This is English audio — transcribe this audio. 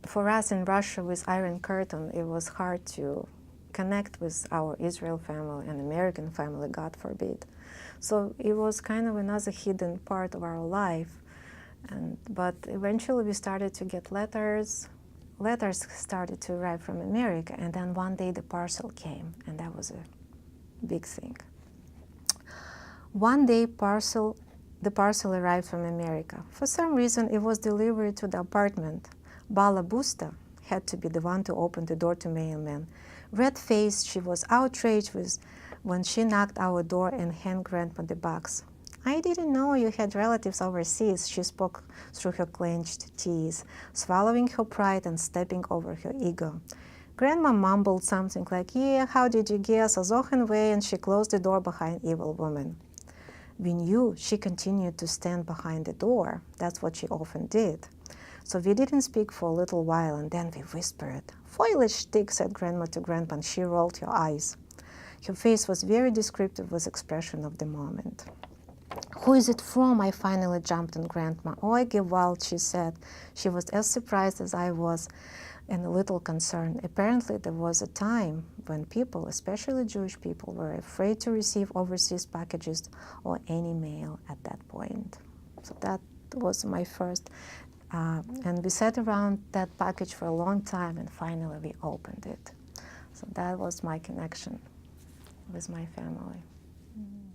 for us in Russia with Iron Curtain, it was hard to connect with our Israel family and American family, God forbid. So it was kind of another hidden part of our life. But eventually we started to get letters. Letters started to arrive from America, and then one day the parcel came, and that was a big thing. One day the parcel arrived from America. For some reason it was delivered to the apartment. Bala Busta had to be the one to open the door to mailman. Red-faced, she was outraged when she knocked our door and handed Grandma the box. "I didn't know you had relatives overseas," she spoke through her clenched teeth, swallowing her pride and stepping over her ego. Grandma mumbled something like, "Yeah, how did you guess? Way," and she closed the door behind evil woman. We knew she continued to stand behind the door. That's what she often did. So we didn't speak for a little while, and then we whispered. "Foilish stick," said Grandma to Grandpa, and she rolled her eyes. Her face was very descriptive with expression of the moment. "Who is it from?" I finally jumped on Grandma. "Oi, Gewalt," she said. She was as surprised as I was and a little concerned. Apparently there was a time when people, especially Jewish people, were afraid to receive overseas packages or any mail at that point. So that was my first. And we sat around that package for a long time, and finally we opened it. So that was my connection with my family. Mm-hmm.